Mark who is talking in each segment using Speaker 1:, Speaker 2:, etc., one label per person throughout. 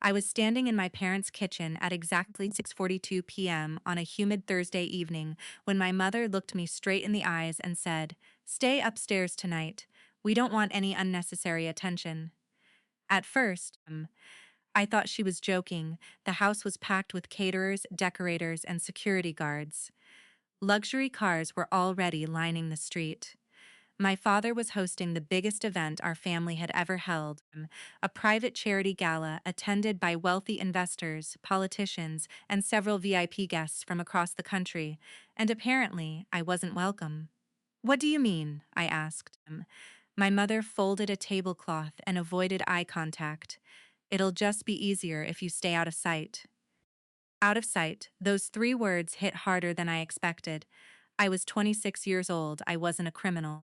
Speaker 1: I was standing in my parents' kitchen at exactly 6:42 p.m. on a humid Thursday evening when my mother looked me straight in the eyes and said, "Stay upstairs tonight. We don't want any unnecessary attention." At first, I thought she was joking. The house was packed with caterers, decorators, and security guards. Luxury cars were already lining the street. My father was hosting the biggest event our family had ever held, a private charity gala attended by wealthy investors, politicians, and several VIP guests from across the country, and apparently I wasn't welcome. "What do you mean?" I asked. My mother folded a tablecloth and avoided eye contact. "It'll just be easier if you stay out of sight." Out of sight, those three words hit harder than I expected. I was 26 years old. I wasn't a criminal.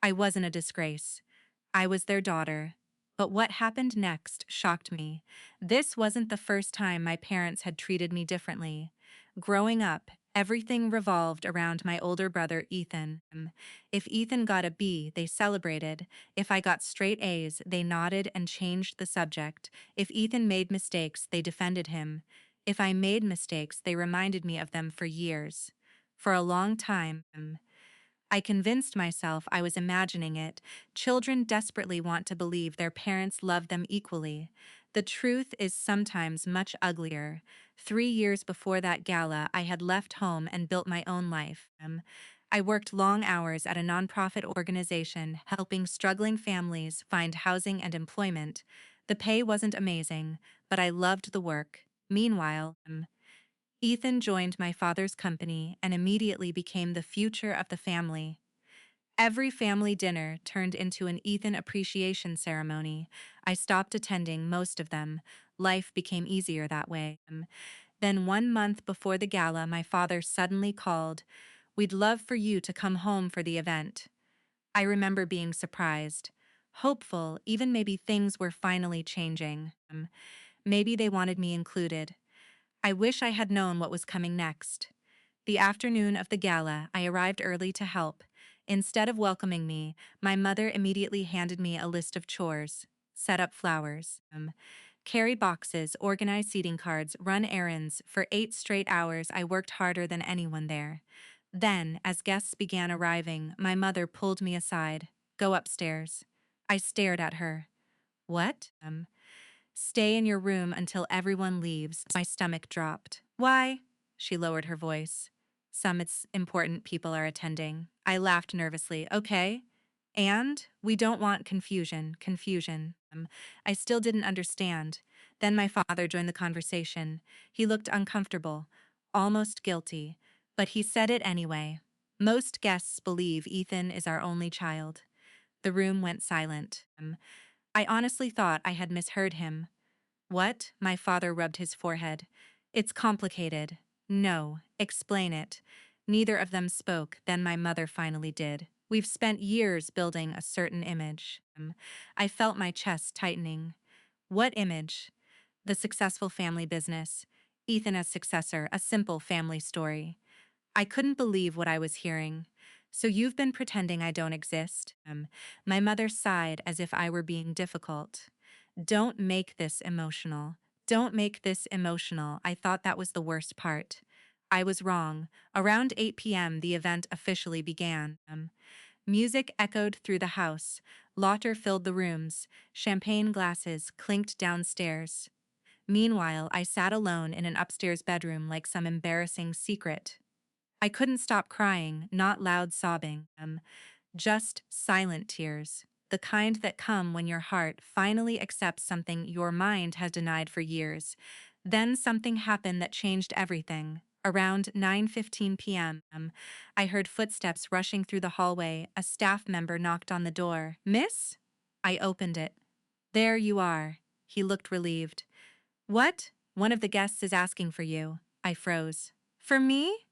Speaker 1: I wasn't a disgrace. I was their daughter. But what happened next shocked me. This wasn't the first time my parents had treated me differently. Growing up, everything revolved around my older brother, Ethan. If Ethan got a B, they celebrated. If I got straight A's, they nodded and changed the subject. If Ethan made mistakes, they defended him. If I made mistakes, they reminded me of them for years. For a long time, I convinced myself I was imagining it. Children desperately want to believe their parents love them equally. The truth is sometimes much uglier. 3 years before that gala, I had left home and built my own life. I worked long hours at a nonprofit organization helping struggling families find housing and employment. The pay wasn't amazing, but I loved the work. Meanwhile, Ethan joined my father's company and immediately became the future of the family. Every family dinner turned into an Ethan appreciation ceremony. I stopped attending most of them. Life became easier that way. Then 1 month before the gala, my father suddenly called, "We'd love for you to come home for the event." I remember being surprised, hopeful, even maybe things were finally changing. Maybe they wanted me included. I wish I had known what was coming next. The afternoon of the gala, I arrived early to help. Instead of welcoming me, my mother immediately handed me a list of chores: set up flowers, carry boxes, organize seating cards, run errands. For 8 straight hours, I worked harder than anyone there. Then, as guests began arriving, my mother pulled me aside. "Go upstairs." I stared at her. "What?" "Stay in your room until everyone leaves." My stomach dropped. "Why?" She lowered her voice. "It's important people are attending." I laughed nervously. "Okay. And we don't want confusion." Confusion. I still didn't understand. Then my father joined the conversation. He looked uncomfortable, almost guilty, but he said it anyway. "Most guests believe Ethan is our only child." The room went silent. I honestly thought I had misheard him. "What?" My father rubbed his forehead. "It's complicated." "No, explain it." Neither of them spoke, then my mother finally did. "We've spent years building a certain image." I felt my chest tightening. "What image?" "The successful family business. Ethan as successor, a simple family story." I couldn't believe what I was hearing. "So you've been pretending I don't exist?" My mother sighed as if I were being difficult. "Don't make this emotional. Don't make this emotional." I thought that was the worst part. I was wrong. Around 8 p.m., the event officially began. Music echoed through the house. Laughter filled the rooms. Champagne glasses clinked downstairs. Meanwhile, I sat alone in an upstairs bedroom like some embarrassing secret. I couldn't stop crying, not loud sobbing, just silent tears, the kind that come when your heart finally accepts something your mind has denied for years. Then something happened that changed everything. Around 9:15 p.m., I heard footsteps rushing through the hallway. A staff member knocked on the door. "Miss?" I opened it. "There you are." He looked relieved. "What?" "One of the guests is asking for you." I froze. "For me?"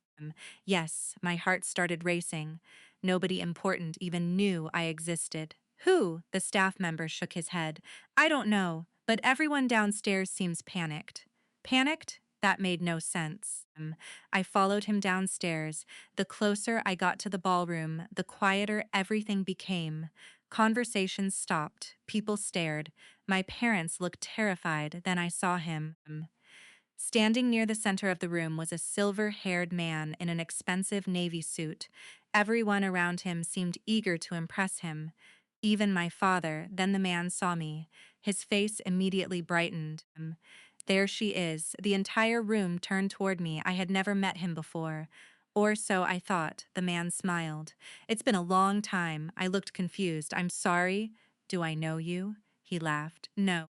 Speaker 1: Yes, my heart started racing. Nobody important even knew I existed. "Who?" The staff member shook his head. "I don't know, but everyone downstairs seems panicked." Panicked? That made no sense. I followed him downstairs. The closer I got to the ballroom, the quieter everything became. Conversations stopped. People stared. My parents looked terrified. Then I saw him. Standing near the center of the room was a silver-haired man in an expensive navy suit. Everyone around him seemed eager to impress him. Even my father. Then the man saw me. His face immediately brightened. There she is. The entire room turned toward me. I had never met him before. Or so I thought. The man smiled. It's been a long time. I looked confused. I'm sorry. Do I know you? He laughed. No,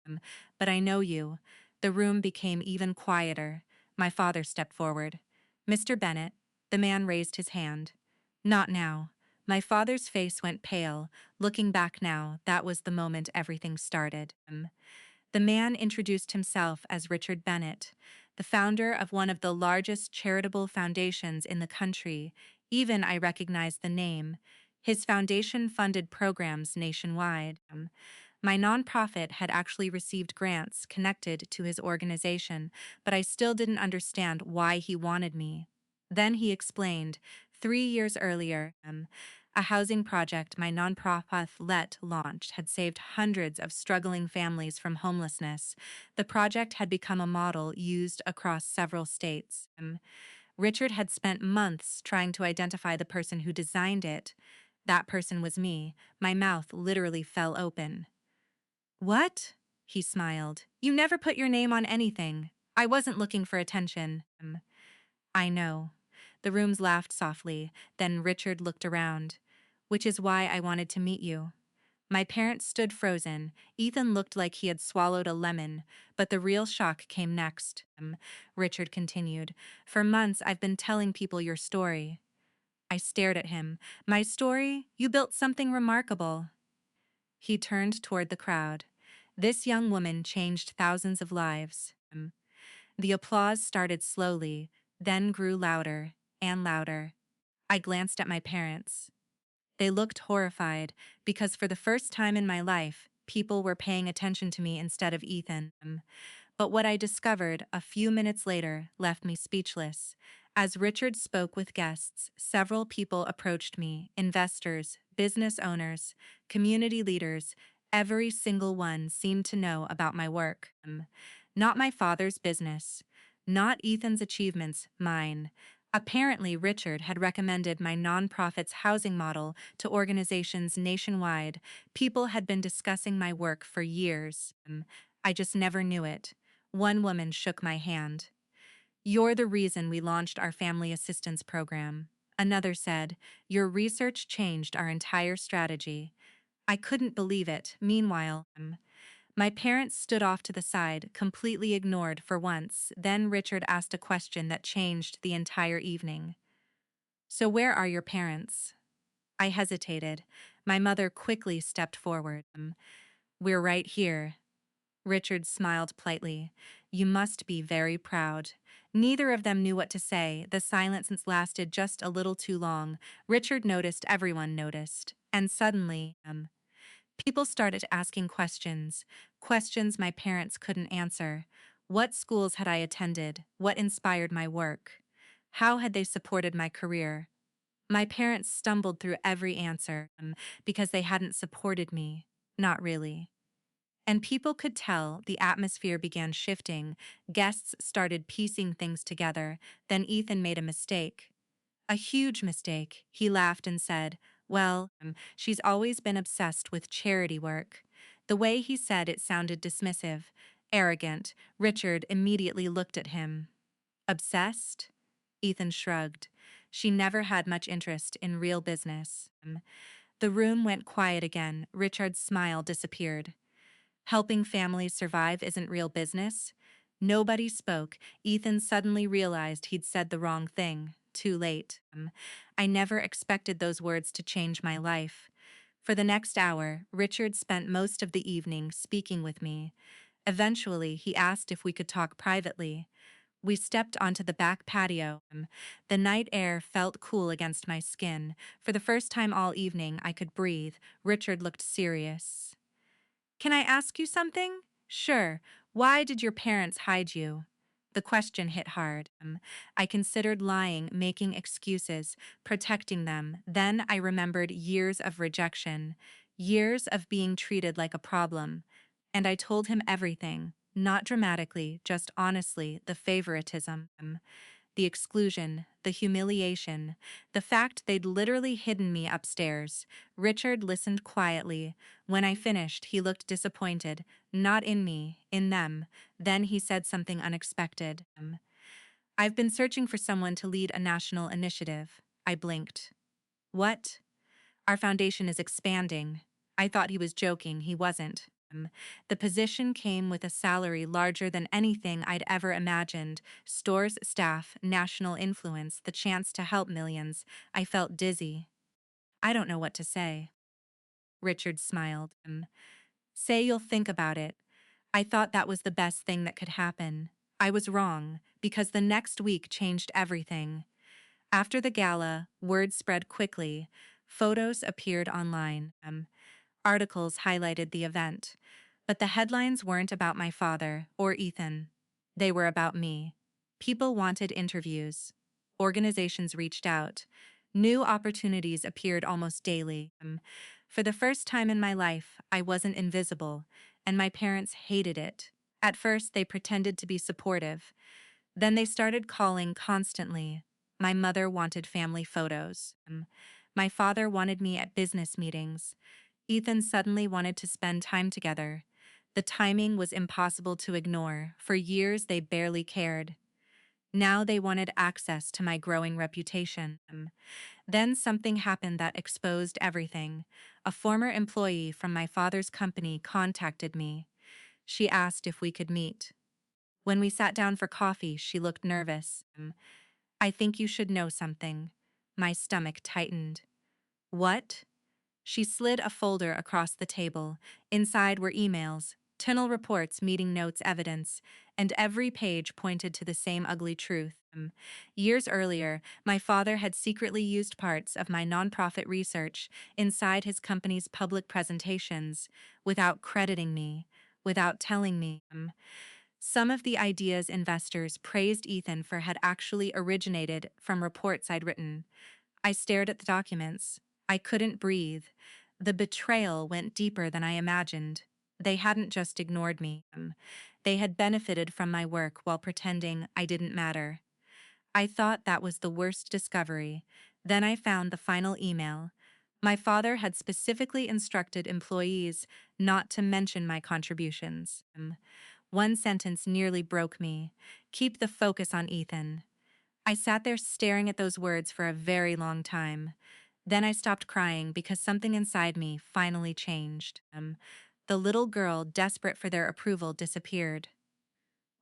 Speaker 1: but I know you. The room became even quieter. My father stepped forward. Mr. Bennet. The man raised his hand. Not now. My father's face went pale. Looking back now, that was the moment everything started. The man introduced himself as Richard Bennet, the founder of one of the largest charitable foundations in the country. Even I recognized the name. His foundation funded programs nationwide. My nonprofit had actually received grants connected to his organization, but I still didn't understand why he wanted me. Then he explained, 3 years earlier, a housing project my nonprofit let launched had saved hundreds of struggling families from homelessness. The project had become a model used across several states. Richard had spent months trying to identify the person who designed it. That person was me. My mouth literally fell open. What? He smiled. You never put your name on anything. I wasn't looking for attention. I know. The rooms laughed softly. Then Richard looked around. Which is why I wanted to meet you. My parents stood frozen. Ethan looked like he had swallowed a lemon, but the real shock came next. Richard continued. For months I've been telling people your story. I stared at him. My story? You built something remarkable. He turned toward the crowd. This young woman changed thousands of lives. The applause started slowly, then grew louder and louder. I glanced at my parents. They looked horrified, because for the first time in my life, people were paying attention to me instead of Ethan. But what I discovered a few minutes later left me speechless. As Richard spoke with guests, several people approached me, investors, business owners, community leaders. Every single one seemed to know about my work. Not my father's business. Not Ethan's achievements, mine. Apparently, Richard had recommended my nonprofit's housing model to organizations nationwide. People had been discussing my work for years. I just never knew it. One woman shook my hand. You're the reason we launched our family assistance program. Another said, your research changed our entire strategy. I couldn't believe it. Meanwhile, my parents stood off to the side, completely ignored for once. Then Richard asked a question that changed the entire evening. So where are your parents? I hesitated. My mother quickly stepped forward. We're right here. Richard smiled politely. You must be very proud. Neither of them knew what to say. The silence lasted just a little too long. Richard noticed, everyone noticed. And suddenly, people started asking questions. Questions my parents couldn't answer. What schools had I attended? What inspired my work? How had they supported my career? My parents stumbled through every answer because they hadn't supported me. Not really. And people could tell the atmosphere began shifting. Guests started piecing things together. Then Ethan made a mistake. A huge mistake. He laughed and said, well, she's always been obsessed with charity work. The way he said it sounded dismissive, arrogant. Richard immediately looked at him. Obsessed? Ethan shrugged. She never had much interest in real business. The room went quiet again. Richard's smile disappeared. Helping families survive isn't real business? Nobody spoke. Ethan suddenly realized he'd said the wrong thing. Too late. I never expected those words to change my life. For the next hour, Richard spent most of the evening speaking with me. Eventually, he asked if we could talk privately. We stepped onto the back patio. The night air felt cool against my skin. For the first time all evening, I could breathe. Richard looked serious. Can I ask you something? Sure. Why did your parents hide you? The question hit hard. I considered lying, making excuses, protecting them. Then I remembered years of rejection. Years of being treated like a problem. And I told him everything, not dramatically, just honestly, the favoritism, the exclusion, the humiliation, the fact they'd literally hidden me upstairs. Richard listened quietly. When I finished, he looked disappointed, not in me, in them. Then he said something unexpected. I've been searching for someone to lead a national initiative. I blinked. What? Our foundation is expanding. I thought he was joking, he wasn't. The position came with a salary larger than anything I'd ever imagined. Stores staff, national influence, the chance to help millions. I felt dizzy. I don't know what to say. Richard smiled. Say you'll think about it. I thought that was the best thing that could happen. I was wrong, because the next week changed everything. After the gala, word spread quickly. Photos appeared online. Articles highlighted the event. But the headlines weren't about my father or Ethan. They were about me. People wanted interviews. Organizations reached out. New opportunities appeared almost daily. For the first time in my life, I wasn't invisible, and my parents hated it. At first, they pretended to be supportive. Then they started calling constantly. My mother wanted family photos. My father wanted me at business meetings. Ethan suddenly wanted to spend time together. The timing was impossible to ignore. For years, they barely cared. Now they wanted access to my growing reputation. Then something happened that exposed everything. A former employee from my father's company contacted me. She asked if we could meet. When we sat down for coffee, she looked nervous. I think you should know something. My stomach tightened. What? She slid a folder across the table. Inside were emails, tunnel reports, meeting notes, evidence, and every page pointed to the same ugly truth. Years earlier, my father had secretly used parts of my nonprofit research inside his company's public presentations without crediting me, without telling me. Some of the ideas investors praised Ethan for had actually originated from reports I'd written. I stared at the documents. I couldn't breathe. The betrayal went deeper than I imagined. They hadn't just ignored me. They had benefited from my work while pretending I didn't matter. I thought that was the worst discovery. Then I found the final email. My father had specifically instructed employees not to mention my contributions. One sentence nearly broke me. Keep the focus on Ethan. I sat there staring at those words for a very long time. Then I stopped crying because something inside me finally changed. The little girl, desperate for their approval, disappeared.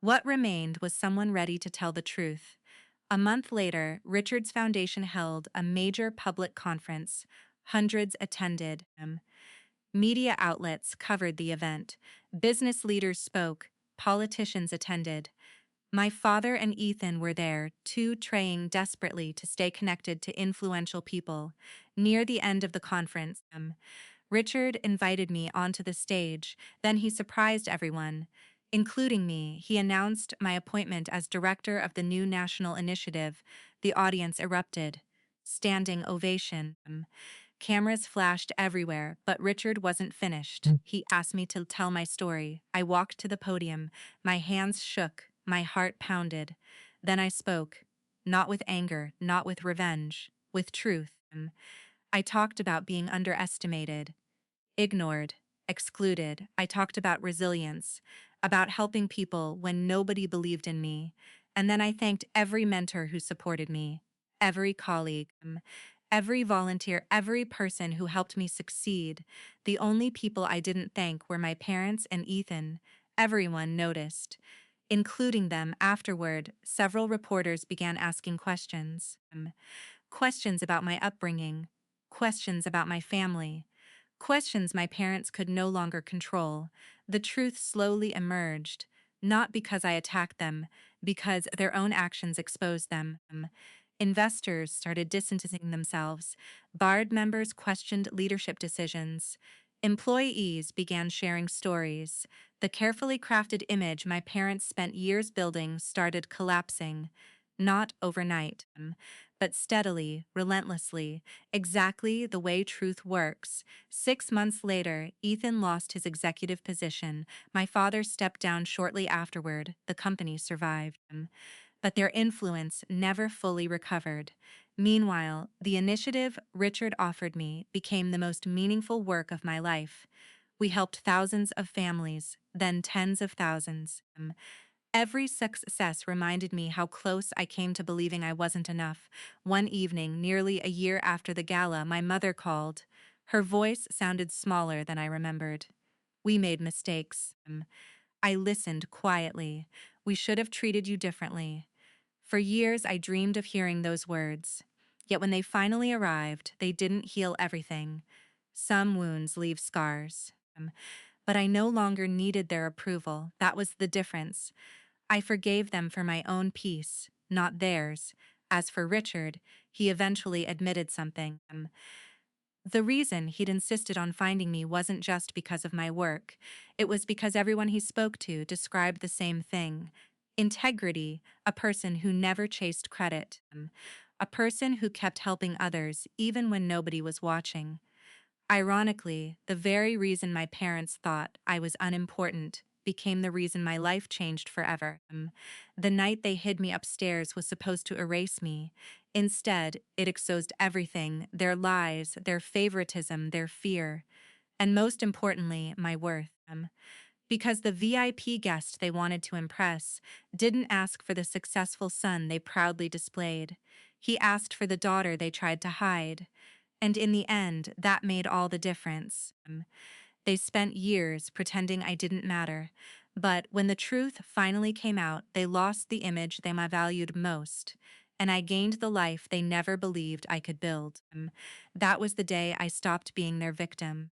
Speaker 1: What remained was someone ready to tell the truth. A month later, Richard's Foundation held a major public conference. Hundreds attended. Media outlets covered the event. Business leaders spoke. Politicians attended. My father and Ethan were there, too, trying desperately to stay connected to influential people. Near the end of the conference, Richard invited me onto the stage. Then he surprised everyone, including me. He announced my appointment as director of the new national initiative. The audience erupted. Standing ovation. Cameras flashed everywhere, but Richard wasn't finished. He asked me to tell my story. I walked to the podium. My hands shook. My heart pounded. Then I spoke. Not with anger, not with revenge, with truth. I talked about being underestimated, ignored, excluded. I talked about resilience, about helping people when nobody believed in me. And then I thanked every mentor who supported me, every colleague, every volunteer, every person who helped me succeed. The only people I didn't thank were my parents and Ethan. Everyone noticed. Including them. Afterward, several reporters began asking questions. Questions about my upbringing, questions about my family, questions my parents could no longer control. The truth slowly emerged, not because I attacked them, because their own actions exposed them. Investors started distancing themselves. Board members questioned leadership decisions. Employees began sharing stories. The carefully crafted image my parents spent years building started collapsing. not overnight, but steadily, relentlessly, exactly the way truth works. 6 months later, Ethan lost his executive position. My father stepped down shortly afterward. The company survived, but their influence never fully recovered. Meanwhile, the initiative Richard offered me became the most meaningful work of my life. We helped thousands of families, then tens of thousands. Every success reminded me how close I came to believing I wasn't enough. One evening, nearly a year after the gala, my mother called. Her voice sounded smaller than I remembered. We made mistakes. I listened quietly. We should have treated you differently. For years, I dreamed of hearing those words. Yet when they finally arrived, they didn't heal everything. Some wounds leave scars. But I no longer needed their approval. That was the difference. I forgave them for my own peace, not theirs. As for Richard, he eventually admitted something. The reason he'd insisted on finding me wasn't just because of my work. It was because everyone he spoke to described the same thing. Integrity, a person who never chased credit, a person who kept helping others even when nobody was watching. Ironically, the very reason my parents thought I was unimportant became the reason my life changed forever. The night they hid me upstairs was supposed to erase me. Instead, it exposed everything: their lies, their favoritism, their fear, and most importantly, my worth. Because the VIP guest they wanted to impress didn't ask for the successful son they proudly displayed. He asked for the daughter they tried to hide. And in the end, that made all the difference. They spent years pretending I didn't matter. But when the truth finally came out, they lost the image they valued most. And I gained the life they never believed I could build. That was the day I stopped being their victim.